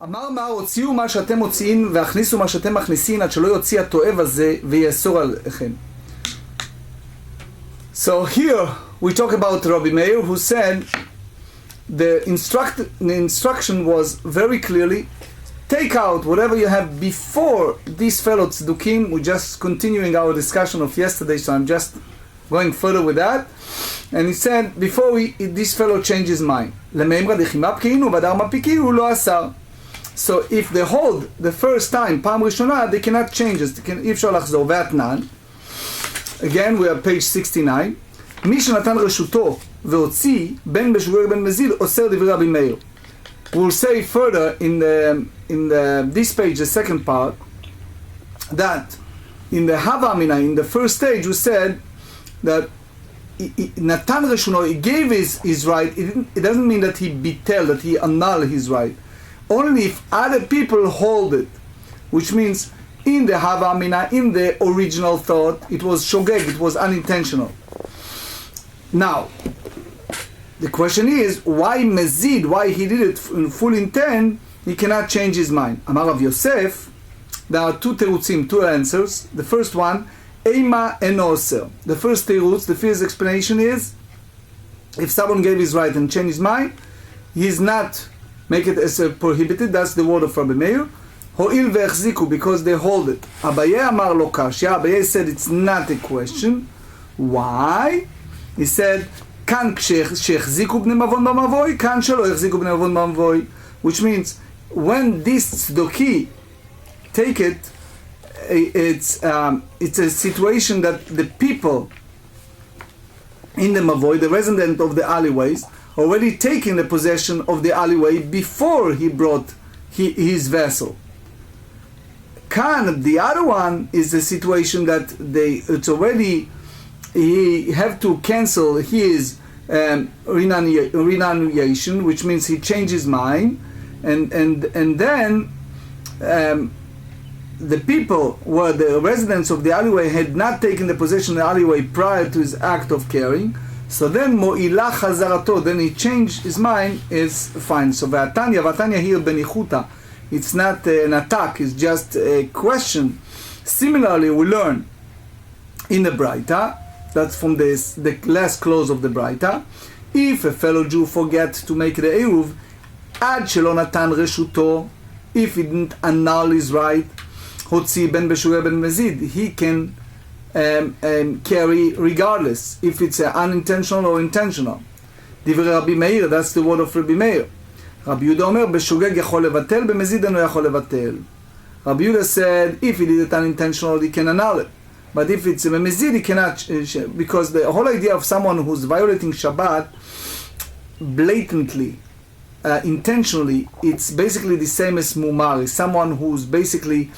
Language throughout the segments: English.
אמר מר, הוציאו מה שאתם מוציאים והכניסו מה שאתם מכניסים עד שלא יוציא התועב הזה ויאסור עליכם. So here we talk about Rabbi Meir, who said the instruction was very clearly, take out whatever you have before these fellow tzdukim. We're just continuing our discussion of yesterday, so I'm just going further with that. And he said, before this fellow change his mind. So if they hold the first time, פעם ראשונה, they cannot change it. אי אפשר לחזור. ואתנן, again we are page 69, מי שנתן רשותו והוציא בין בשוגג בין מזיד אוסר דברי רבי מאיר. We'll say further in this page, the second part, that in the Hava Amina, in the first stage, we said that Natan Reshuno, he gave his right. It doesn't mean that he betel, that he annulled his right. Only if other people hold it, which means in the Hava Amina, in the original thought, it was shogeg, it was unintentional. Now, the question is, why mezid, why he did it in full intent, he cannot change his mind. Amar Rav Yosef, there are two terutzim, two answers. The first one, Eima and Oser. The first terutz, the first explanation is, if someone gave his right and changed his mind, he is not make it as prohibited. That's the word of Rabbi Meir. Ho'il ve'echziku, because they hold it. Abaye amar lo kashya. Abaye said it's not a question. Why? He said, kan she'echziku bnei mavon b'mavoi, kan shelo echziku bnei mavon b'mavoi. Which means, when this tzdoki take it, it's a situation that the people in the mavoi, the resident of the alleyways, already taken the possession of the alleyway before he brought his vessel. Kan, the other one, is a situation that he have to cancel his renunciation, which means he changed his mind, and then the people were the residents of the alleyway had not taken the possession of the alleyway prior to his act of carrying. So then mo'ilah chazarato, then he changed his mind, is fine. So Vatanya here benichuta, it's not an attack, it's just a question. Similarly, we learn in the Braita, that's from the last clause of the Braita, if a fellow Jew forget to make the Eruv, ad shelo natan reshuto, if he didn't annul his right, hotzi ben beshugeh ben mezid, he can carry regardless if it's unintentional or intentional. Divrei Rabbi Meir, that's the word of Rabbi Meir. Rabbi Yehuda omer beshogeg yachol levatel, b'mezid eno yachol levatel. Rabbi Yehuda said if he did it unintentional, he can annul it. But if it's a mezid, he cannot, because the whole idea of someone who's violating Shabbat blatantly, intentionally, it's basically the same as mumar, someone who's basically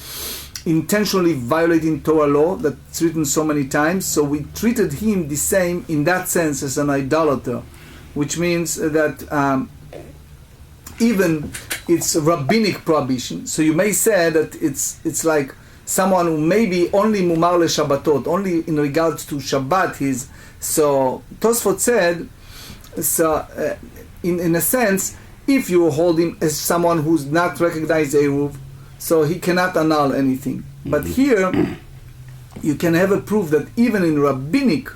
intentionally violating Torah law that's written so many times. So we treated him the same in that sense as an idolater, which means that even it's rabbinic prohibition. So you may say that it's like someone who maybe only mumar le Shabbatot, only in regards to Shabbat. So Tosfot said, so in a sense, if you hold him as someone who's not recognized Eruv, so he cannot annul anything. But here, you can have a proof that even in rabbinic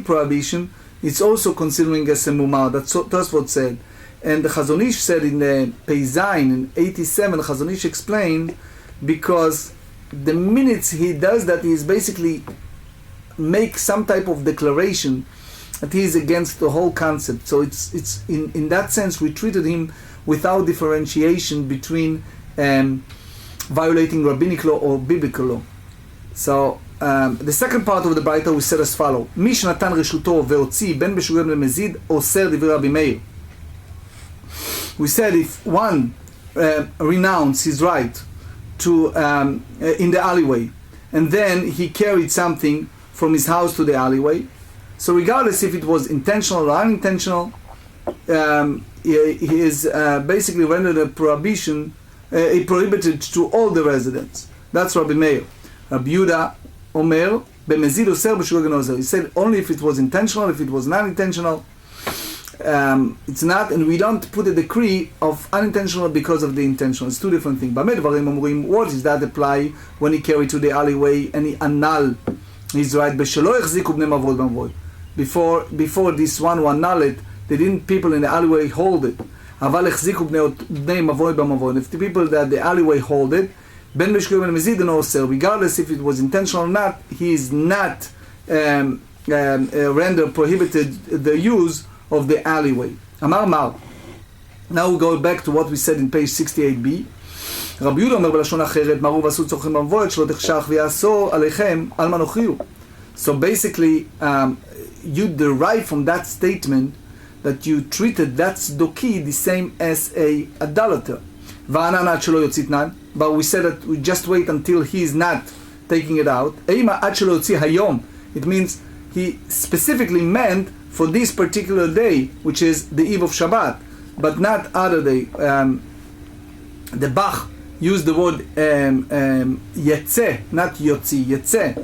prohibition, it's also considering as a mumar. That's what said. And the Chazon Ish said in the Peizayin, in 87, the Chazon Ish explained, because the minutes he does that, he is basically make some type of declaration that he is against the whole concept. So it's in that sense, we treated him without differentiation between violating rabbinic law or biblical law. So the second part of the Braita we said as follow: מי שנתן רשותו והוציא בין בשוגג למזיד אוסר דברי רבי מאיר. We said if one renounced his right to in the alleyway, and then he carried something from his house to the alleyway, so regardless if it was intentional or unintentional, he is basically rendered a prohibition, prohibited to all the residents. That's Rabbi Meir. Rabbi Yehuda omer b'mezid oser b'shugeg ozer. He said only if it was intentional, if it was not intentional, it's not, and we don't put a decree of unintentional because of the intentional. It's two different things. What does that apply when he carried to the alleyway and he annul his right? Before this one who annulled it, they didn't, people in the alleyway hold it. If the people that the alleyway hold it, regardless if it was intentional or not, he is not prohibited the use of the alleyway. Amar Mar. Now we go back to what we said in page 68b. רבי יהודה אומר בלשון אחרת, מרו ועשו צורכים במבואת, שלא תחשך ויאסור עליכם על מנוכיו. So basically, you derive from that statement that you treated that tzdoki the same as a idolater. וענן עד שלא יוציא תנן, but we said that we just wait until he is not taking it out. אימה עד שלא יוציא היום. It means he specifically meant for this particular day, which is the eve of Shabbat, but not other day. The Bach used the word yetzeh, not yotzi, yetzeh,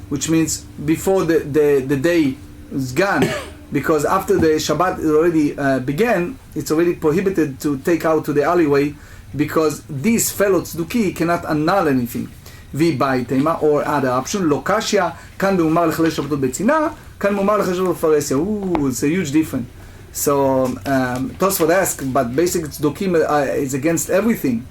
which means before the day is gone, because after the Shabbat already began, it's already prohibited to take out to the alleyway, because this fellow tzduki cannot annul anything. V-Baitema, or other option, Lokashia, kan be'umar l'chalei Shabbatot betzina, kan be'umar l'chalei Shabbatot faresia. Ooh, it's a huge difference. So, Tosfot asks, but basic tzdukim is against everything.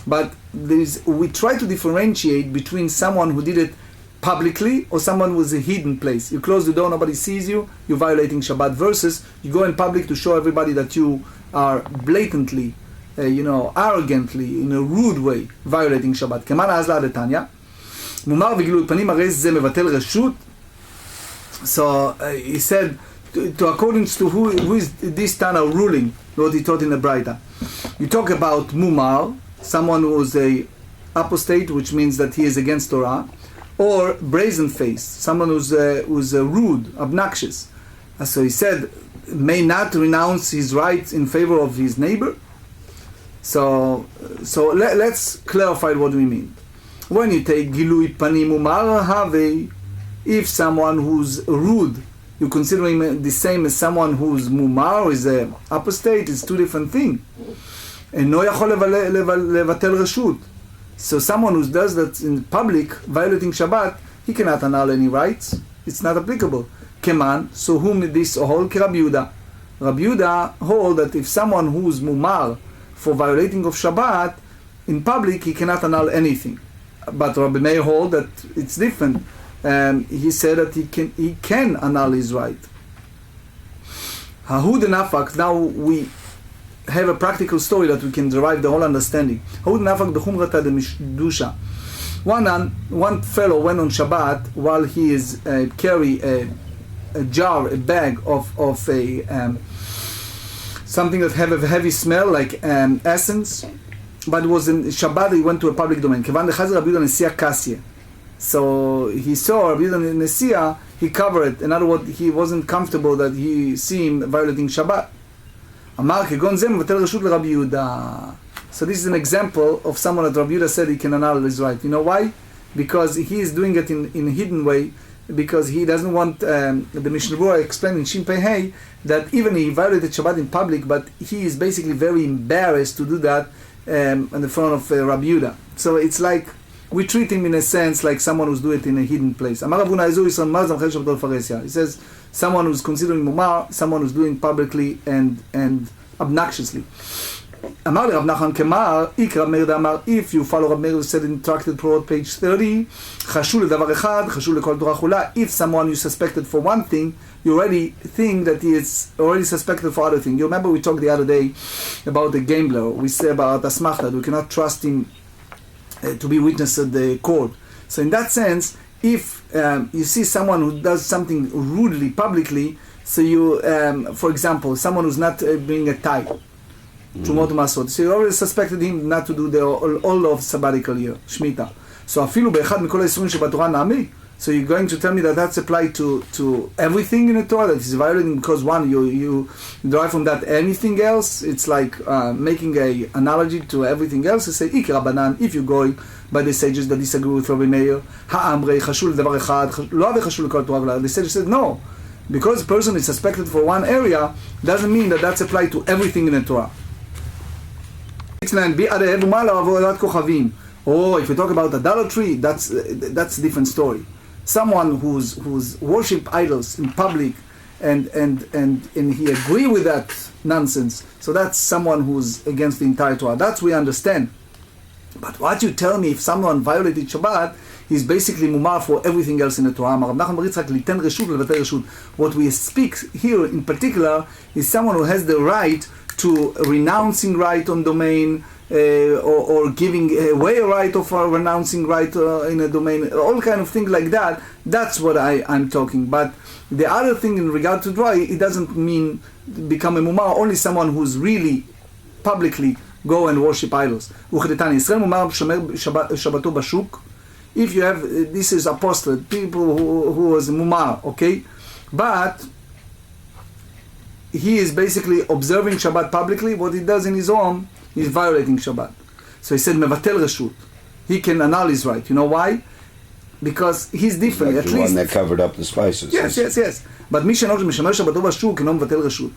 But we try to differentiate between someone who did it publicly or someone who was a hidden place. You close the door, nobody sees you, you're violating Shabbat, versus you go in public to show everybody that you are blatantly, arrogantly, in a rude way, violating Shabbat. כמן אז לה לתניא, מומר וגילוי פנים, הרי זה מבטל רשות. So he said, to according to who is this Tana ruling, what he taught in the Braita. You talk about mumar, someone who is a apostate, which means that he is against Torah, or brazen faced, someone who's rude, obnoxious. So he said, may not renounce his rights in favor of his neighbor. So let's clarify what we mean. When you take gilui panim umar have, if someone who's rude, you consider him the same as someone who's mumar, is a apostate, it's two different things. אינו יכול לבטל רשות. So someone who does that in public, violating Shabbat, he cannot annul any rights. It's not applicable. כמן, so whom this hold? כרבי יהודה. Rabbi Yehuda hold that if someone who's mumar for violating of Shabbat, in public he cannot annul anything. But Rabbi Meir hold that it's different. He said that he can annul his right. Hahu de nafak, now we have a practical story that we can derive the whole understanding. One fellow went on Shabbat while he is carry a jar, a bag of something that have a heavy smell like essence, but it was in Shabbat. He went to a public domain. So he saw Rabbi Yehuda Nesia, he covered it. In other words, he wasn't comfortable that he see him violating Shabbat. So this is an example of someone that Rabbi Yehuda said he can annul his right. You know why? Because he is doing it in a hidden way, because he doesn't want, the Mishnah Berurah explained in Shin Pei Hey, that even he violated Shabbat in public, but he is basically very embarrassed to do that in the front of Rabbi Yehuda. So it's like, we treat him in a sense like someone who's doing it in a hidden place. He says, someone who's considering mumar, someone who's doing publicly and obnoxiously. If you follow Rabbi Meir, said in Tractate Prot, page 30, if someone you suspected for one thing, you already think that he is already suspected for other things. You remember we talked the other day about the gambler. We say about Asmachta, that we cannot trust him to be witness at the court. So in that sense, if you see someone who does something rudely publicly, so you, for example, someone who's not being a tie, so you already suspected him not to do the all of sabbatical year, Shemitah. So אפילו באחד מכל האיסורים שבתורה נעמיק. So you're going to tell me that that's applied to everything in the Torah, that is violating because one, you derive from that anything else? It's like making a analogy to everything else. You say, if you go by the sages that disagree with Rabbi Meir, the sages said, no, Because a person is suspected for one area, doesn't mean that that's applied to everything in the Torah. Or if you talk about idolatry, that's a different story. Someone who's worship idols in public and he agree with that nonsense, so that's someone who's against the entire Torah. That's we understand. But what you tell me, if someone violated Shabbat, he's basically mumar for everything else in the Torah. What we speak here in particular is someone who has the right to renouncing right on domain, or giving away a right of renouncing right in a domain, all kind of things like that. That's what I'm talking. But the other thing in regard to Torah, it doesn't mean become a mumar, only someone who's really publicly go and worship idols. If you have, this is apostate, people who was mumar, okay? But he is basically observing Shabbat publicly. What he does in his home, he's violating Shabbat. So he said, mevatel reshut. He can annul his right. You know why? Because he's different. Like at the least one that covered up the spices. Yes. But מי שאינו משמר שבתו בשוק אינו מבטל רשות.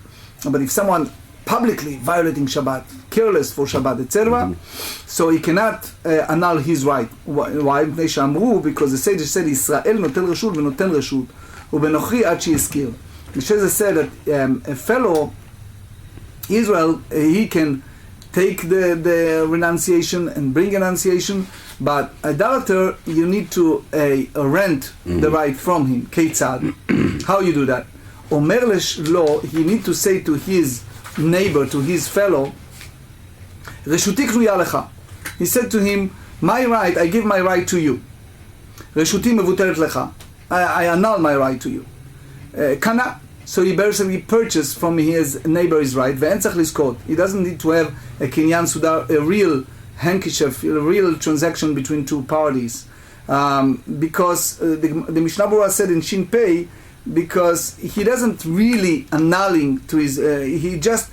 But if someone publicly violating Shabbat, careless for Shabbat, etc., so he cannot annul his right. Why? מפני שאמרו, because the sages said, ישראל נוטל רשות ונותן רשות, ובנוכרי עד שיזכיר. The sages said that a fellow Israel, he can take the renunciation and bring renunciation, but idolater, you need to rent the right from him. Keitzad. How you do that? Omer lo, he need to say to his neighbor, to his fellow, Reshuti kruya lecha. He said to him, my right, I give my right to you. Reshuti mevuteret lecha. I annul my right to you. Kana. So he basically purchased from his neighbor his right. Ve'entzach liskot. He doesn't need to have a kinyan sudar, a real handkerchief, a real transaction between two parties. Because the Mishnah Berurah said in Shin Pei, because he doesn't really annulling to his, he just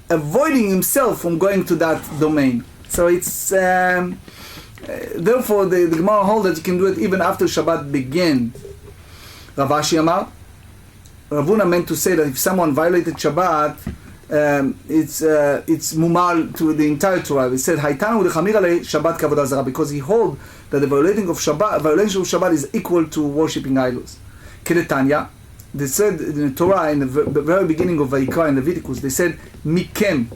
avoiding himself from going to that domain. So it's, therefore the Gemara holds that you can do it even after Shabbat begin. Rav Ashi Amar, Rav Huna meant to say that if someone violated Shabbat, it's mumar to the entire Torah. He said, "Haitanu dechamir alei Shabbat kavodah zara," because he hold that the violation of Shabbat is equal to worshiping idols. Kedetanya, they said in the Torah, in the very beginning of Vayikra and Leviticus, they said, "Mikem,"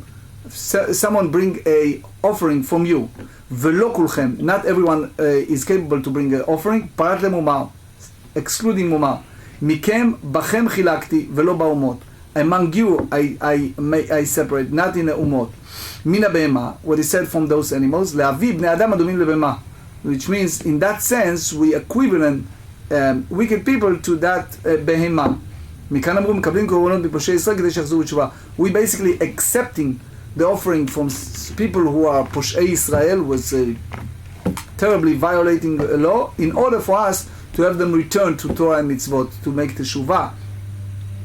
someone bring a offering from you. Velo kulchem, not everyone is capable to bring an offering. Parat lemumar, excluding mumar. Mikem bachem chilakti velo baumot. Among you I separate, not in the umot. Mina behema, what he said from those animals, leavi bnei adam adumim lebehema, which means in that sense we equivalent wicked people to that behema. מכאן אמרו מקבלים קורבנות מפושעי ישראל כדי שיחזרו בתשובה. We basically accepting the offering from people who are פושעי Israel, was terribly violating the law, in order for us to have them return to Torah and mitzvot, to make teshuvah.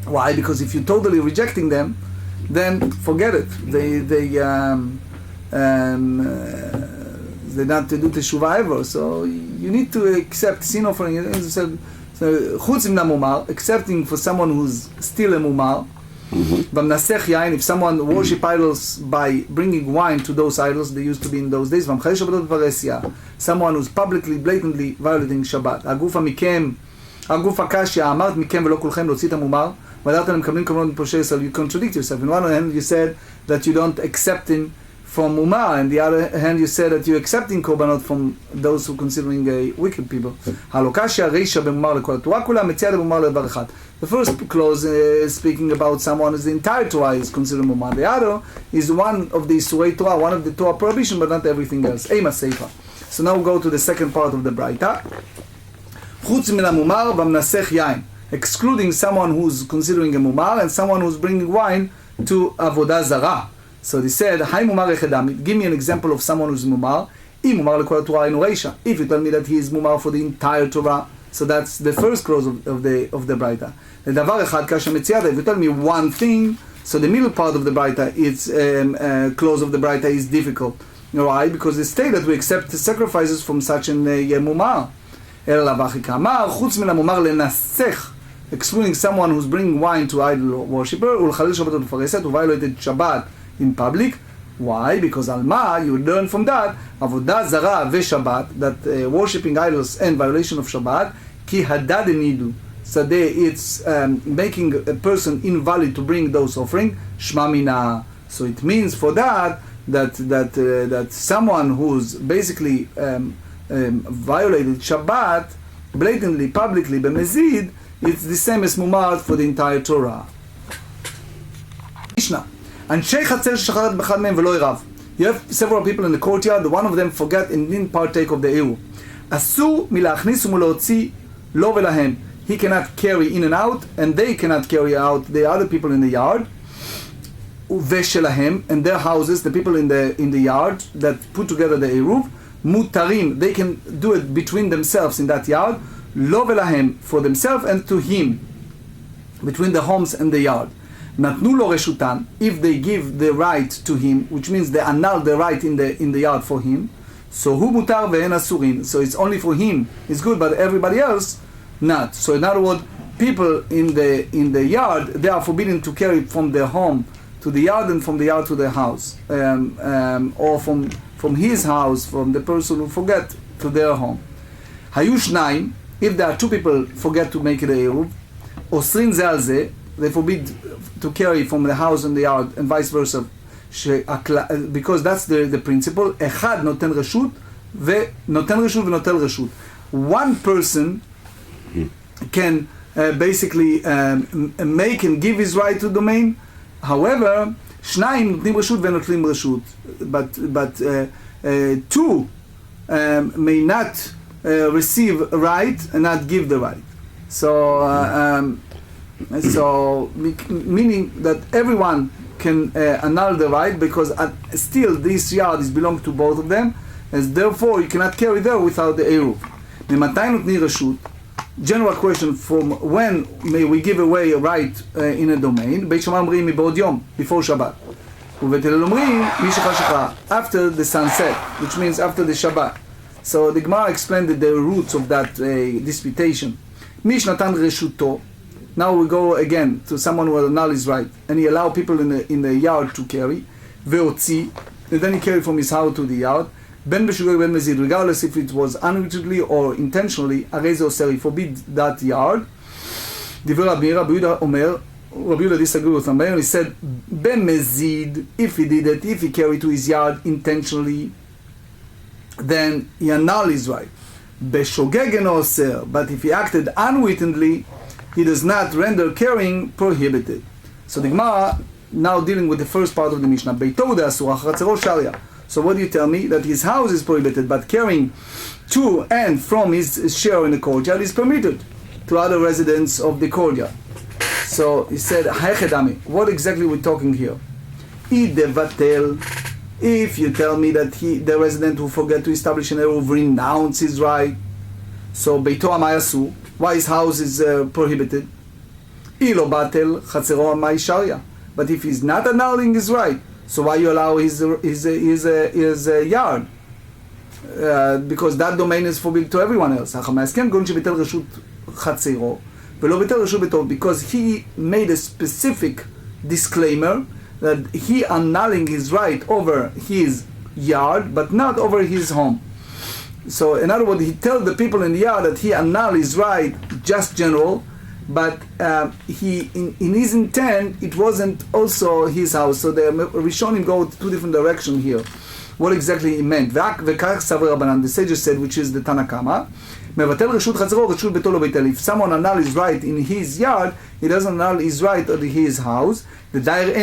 Why? Because if you're totally rejecting them, then forget it. They not to do teshuvah ever. So you need to accept sin offering. Chutz min hamumar, accepting for someone who's still a mumar. V'mnasech yain, if someone worship idols by bringing wine to those idols, they used to be in those days. V'mchayei Shabbatot v'resya, someone who's publicly, blatantly violating Shabbat. הגוף מכם, הגוף הקשיא, אמרת מכם ולא כולכם להוציא את המומר, והדרת הם מקבלים קורבנות מפושעי ישראל. You contradict yourself. In one hand you said that you don't accept him from mumar, and the other hand you said that you're accepting korbanot from those who considering wicked people. Halokashia reisha b'mumar lekol Torah kula, metzia b'mumar levar echad. The first clause is speaking about someone who's the entire Torah is considered mumar. The other is one of the Isurei Torah, one of the Torah prohibition, but not everything else. Ema seifa. So now we go to the second part of the Braita. Chutz min hamumar v'mnasech yain, excluding someone who's considering a mumar and someone who's bringing wine to avodah zarah. So they said, "Hai mumar echadam." Give me an example of someone who's mumar. Im mumar lekol Torah inu reisha. If you tell me that he is mumar for the entire Torah, so that's the first clause of the Braita. The davar echad kasha metziada. If you tell me one thing, so the middle part of the Braita, its clause of the Braita is difficult. Why? Because they state that we accept the sacrifices from such an mumar. El lavachi kamar chutz min hamumar lenasech excluding someone who's bringing wine to idol worshipper, ולחלל שבת ולפרסת, who violated Shabbat in public. Why? Because Alma, you learn from that, Avodah Zara veShabbat, that worshipping idols and violation of Shabbat, ki hadad nidu. So it's making a person invalid to bring those offering, Shma mina. So it means for that someone who's basically violated Shabbat blatantly, publicly, b'mezid, it's the same as mumar for the entire Torah. Mishnah. אנשי חצר ששחט באחד מהם ולא עירב. You have several people in the courtyard, one of them forgot and didn't partake of the עירוב. אסור מלהכניס ומלהוציא לו ולהם. He cannot carry in and out, and they cannot carry out the other people in the yard. ושלהם, and their houses, the people in the yard that put together the עירוב, מותרים, they can do it between themselves in that yard. לו ולהם, for themselves and to him, between the homes and the yard. נתנו לו רשותן, if they give the right to him, which means they annul the right in the yard for him, so הוא מותר והן אסורין, so it's only for him, it's good, but everybody else, not. So in other words, people in the yard, they are forbidden to carry from their home to the yard and from the yard to their house, or from his house, from the person who forget, to their home. היו שניים, if there are two people forget to make it a עירוב, אוסרין זה על זה, they forbid to carry from the house and the yard and vice versa, because that's the principle. אחד נותן רשות ונוטל רשות. One person can basically make and give his right to domain. However, שניים נותנים רשות ונוטלים רשות. But two may not receive a right and not give the right. So meaning that everyone can annul the right, because still this yard is belong to both of them, and therefore you cannot carry there without the עירוב. ממתי נותנים רשות? General question, from when may we give away a right in a domain? בית שמאי אומרים מבעוד יום, before Shabbat. ובית הלל אומרים משחשכה, after the sunset, which means after the Shabbat. So the Gemara explained the roots of that disputation. מי שנתן רשותו. Now we go again to someone who annul his right, and he allow people in the yard to carry, והוציא, and then he carried from his house to the yard, בין בשוגג בין מזיד, regardless if it was unwittingly or intentionally, הרי זה אוסר, he forbid that yard. דיבר רבי יהודה אומר, רבי יהודה disagreed with him, he said, במזיד, if he did it, if he carried to his yard intentionally, then he annul his right. בשוגג אינו אוסר, but if he acted unwittingly, he does not render carrying prohibited. So the Gemara now dealing with the first part of the Mishnah. ביתו דאסור, חצרו שריה. So what do you tell me? That his house is prohibited, but carrying to and from his share in the courtyard is permitted to other residents of the courtyard. So he said, what exactly we're talking here? If you tell me that the resident who forget to establish an Eruv renounce his right, so ביתו amayasu, why his house is prohibited? Ilo batel chatzero amay sharia. But if he's not annulling his right, so why you allow his yard? Because that domain is forbidden to everyone else. Because he made a specific disclaimer that he annulling his right over his yard, but not over his home. So in other words, he tells the people in the yard that he annul his right, just general, but he in his intent it wasn't also his house. So the Rishonim go two different directions here. What exactly he meant? The sages said, which is the Tanakama, if someone annul his right in his yard, he doesn't annul his right in his house. That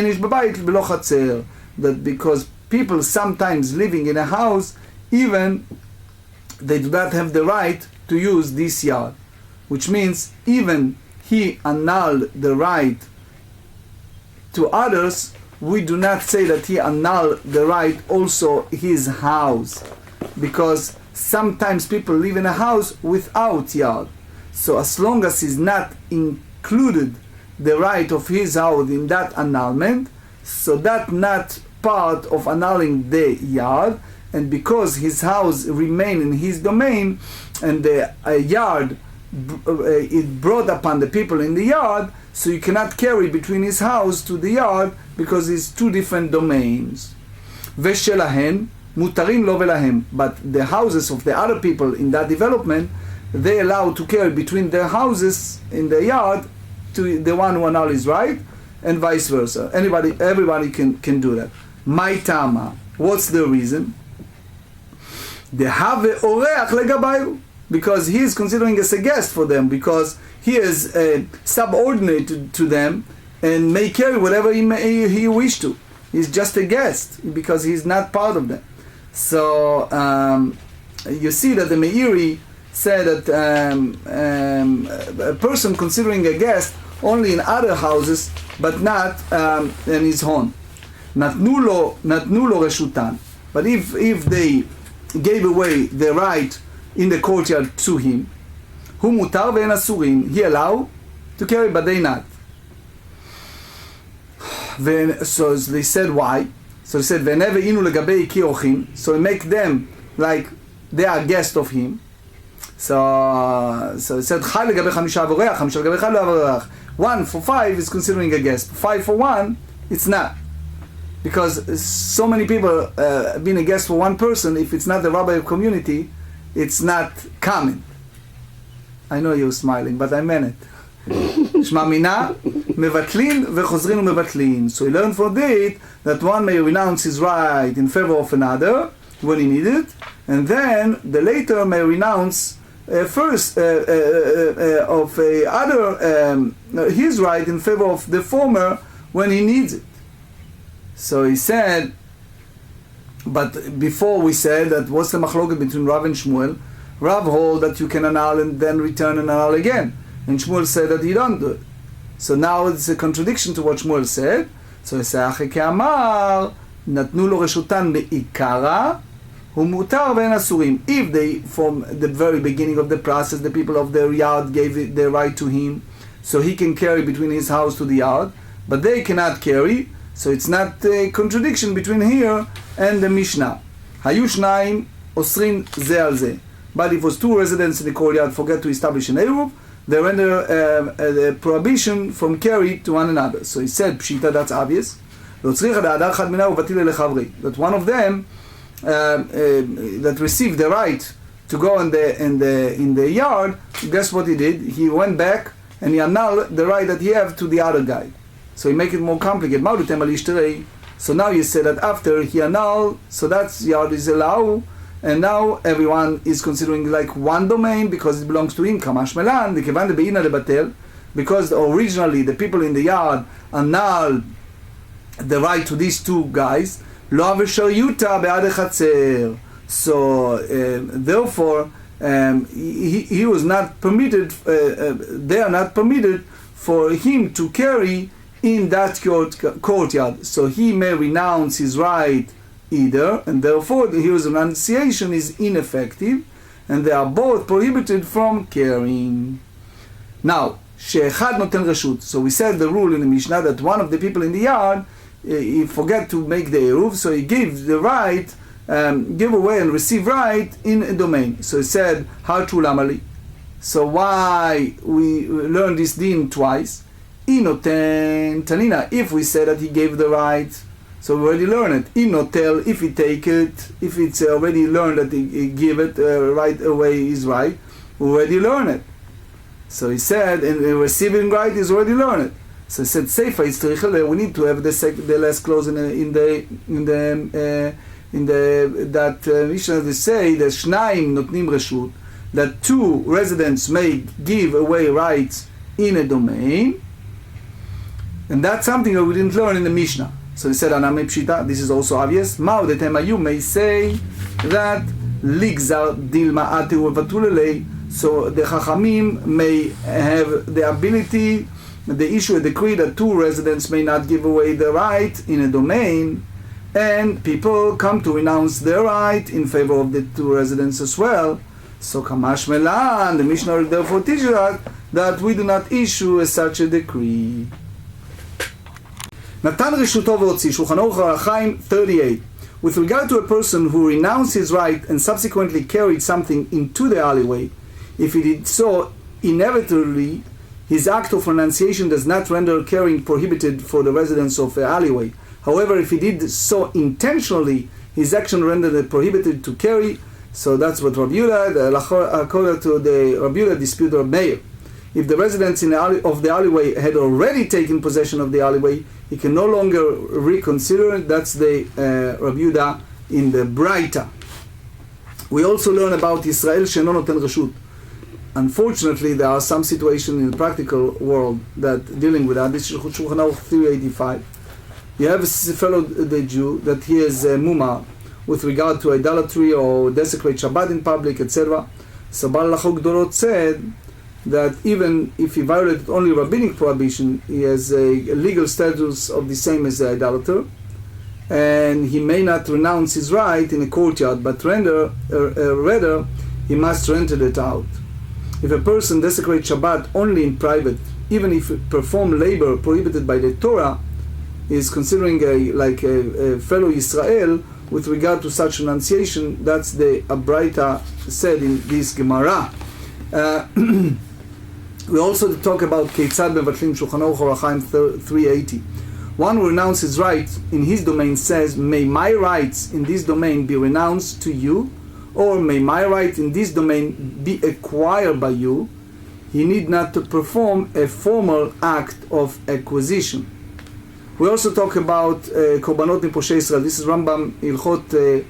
because people sometimes living in a house, even they do not have the right to use this yard, which means even he annulled the right to others, we do not say that he annulled the right also his house, because sometimes people live in a house without yard. So as long as he's not included the right of his house in that annulment, so that not part of annulling the yard, and because his house remain in his domain and the yard it brought upon the people in the yard, so you cannot carry between his house to the yard because it's two different domains. ושלהם מותרים לו ולהם, but the houses of the other people in that development, they allow to carry between their houses in the yard to the one who annul is right, and vice versa. Everybody can do that. My tama, what's the reason? Dehave oreach legabayu, because he is considering as a guest for them, because he is subordinate to them and may carry whatever he wish to. He's just a guest because he's not part of them. So you see that the Meiri said that a person considering a guest only in other houses, but not in his own. Natnu lo reshutan. But if they gave away the right in the courtyard to him, hu mutar ve'en asurim, he allowed to carry, but they not. So they said why? So he said ve'neve inu legabei kiochin. So he make them like they are guests of him. So he said chai legabei chamisha avoreach, chamisha legabei chai lo avoreach. 1 for 5 is considering a guest. 5 for 1, it's not. Because so many people being a guest for one person, if it's not the rabbi of community, it's not common. I know you're smiling, but I meant it. Shma mina, mevatlin vechozrin umevatlin. So we learn from it that one may renounce his right in favor of another when he needs it, and then the later may renounce first of his right in favor of the former when he needs it. So he said, but before we said that what's the machloket between Rav and Shmuel? Rav hold that you can annul and then return and annul again, and Shmuel said that you don't do it. So now it's a contradiction to what Shmuel said. So he said, "Achi ke'amar natnu lo reshutan me'ikara hu mutar ve'en asurim." If they, from the very beginning of the process, the people of their yard gave it their right to him, so he can carry between his house to the yard, but they cannot carry. So it's not a contradiction between here and the Mishnah. Hayu shnayim osrin ze al ze. But if it was two residents in the courtyard forget to establish an Eruv, they render a prohibition from carry to one another. So he said, Pshita, that's obvious. That one of them that received the right to go in the yard, guess what he did? He went back and he annulled the right that he have to the other guy. So he make it more complicated. So now you say that after he annulled, so that yard is allowed, and now everyone is considering like one domain because it belongs to him. Kamash melan, because originally the people in the yard annulled the right to these two guys. So therefore he was not permitted, they are not permitted for him to carry in that courtyard. So he may renounce his right either, and therefore his renunciation is ineffective, and they are both prohibited from carrying. Now, she'echad noten reshut. So we said the rule in the Mishnah that one of the people in the yard, he forget to make the eruv, so he gives the right, give away and receive right in a domain. So he said, Hartu lamali. So why we learn this din twice? Inoten tanina. If we say that he gave the right, so we already learned it. Inotel, if he take it, if it's already learned that he give it right away is right, we already learned it. So he said, and receiving right is already learned it. So he said, Seifa is terichel. We need to have the last clause in the that Mishnah they say that shnaim notnim reshut, that two residents may give away rights in a domain, and that's something that we didn't learn in the Mishnah. So he said, Aname Pshita, this is also obvious. Mao de Temayu may say that Ligzar Dilma Atu Vatulele, so the Chachamim may have the ability, they issue a decree that two residents may not give away the right in a domain, and people come to renounce their right in favor of the two residents as well. So Kamash Melan, the Mishnah therefore teaches us that we do not issue such a decree. Natan Rishuto V'Otzi, Shulchan Aruch Ha'Chaim 38. With regard to a person who renounced his right and subsequently carried something into the alleyway, if he did so inevitably his act of renunciation does not render carrying prohibited for the residents of the alleyway. However, if he did so intentionally, his action rendered it prohibited to carry. So that's what Rabbi Yehuda, according to the Rabbi Yehuda dispute of Meir. If the residents of the alleyway had already taken possession of the alleyway, he can no longer reconsider it. That's the Rabbi Yehuda in the Braita. We also learn about Israel she'eno noten reshut. Unfortunately, there are some situations in the practical world that dealing with that. This is Shulchan Aruch 385. You have a fellow the Jew that he is mumar with regard to idolatry or desecrate Shabbat in public, etc. So Baal Halacha Gdolot said that even if he violated only rabbinic prohibition, he has a legal status of the same as the idolater, and he may not renounce his right in a courtyard, but rather he must rent it out. If a person desecrates Shabbat only in private, even if he perform labor prohibited by the Torah, he is considering a fellow Israel with regard to such renunciation. That's the Abraita said in this Gemara. We also talk about Keitzad Mevatlim Shulchan Aruch Orach Chaim 380. One who renounces his right in his domain says, may my rights in this domain be renounced to you, or may my right in this domain be acquired by you. He need not to perform a formal act of acquisition. We also talk about Korbanot Niposhei Israel. This is Rambam Ilchot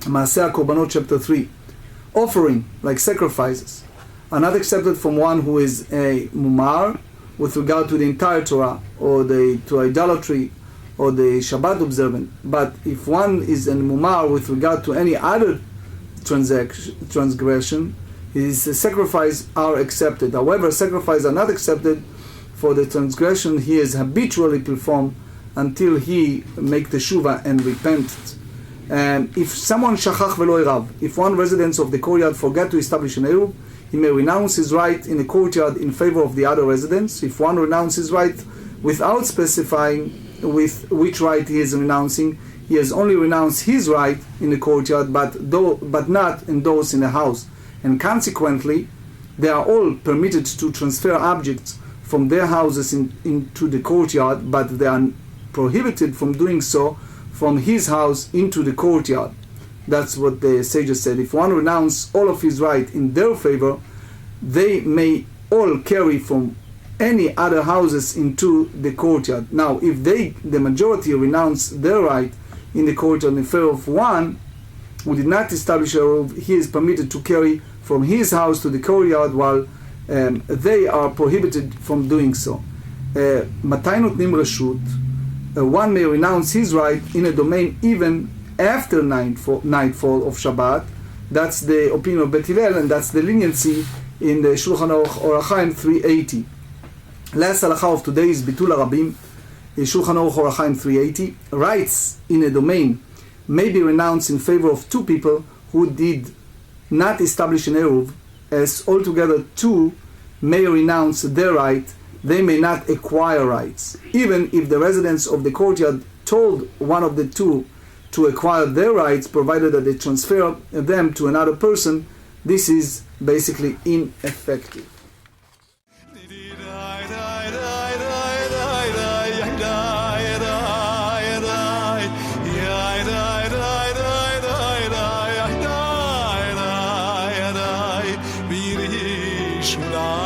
Maaseh HaKorbanot chapter 3. Offering, like sacrifices, are not accepted from one who is a mumar with regard to the entire Torah, or to idolatry, or the Shabbat observant. But if one is a mumar with regard to any other transgression, his sacrifices are accepted. However, sacrifices are not accepted for the transgression he is habitually performed until he make the teshuva and repent. If someone shachach velo irav, if one resident of the courtyard forget to establish an eruv, he may renounce his right in the courtyard in favor of the other residents. If one renounces his right without specifying with which right he is renouncing, he has only renounced his right in the courtyard, but not in those in the house. And consequently, they are all permitted to transfer objects from their houses into the courtyard, but they are prohibited from doing so from his house into the courtyard. That's what the sages said. If one renounces all of his right in their favor, they may all carry from any other houses into the courtyard. Now, if the majority renounce their right in the courtyard in favor of one who did not establish a roof, he is permitted to carry from his house to the courtyard, while they are prohibited from doing so. Matai notnim reshut, one may renounce his right in a domain even after nightfall of Shabbat. That's the opinion of Bet Hillel, and that's the leniency in the Shulchan Aruch Orach Chaim 380. Last halacha of today is Bitul Arabim, Shulchan Aruch Orach Chaim 380. Rights in a domain may be renounced in favor of two people who did not establish an eruv, as altogether two may renounce their right. They may not acquire rights. Even if the residents of the courtyard told one of the two to acquire their rights, provided that they transfer them to another person, this is basically ineffective. Shula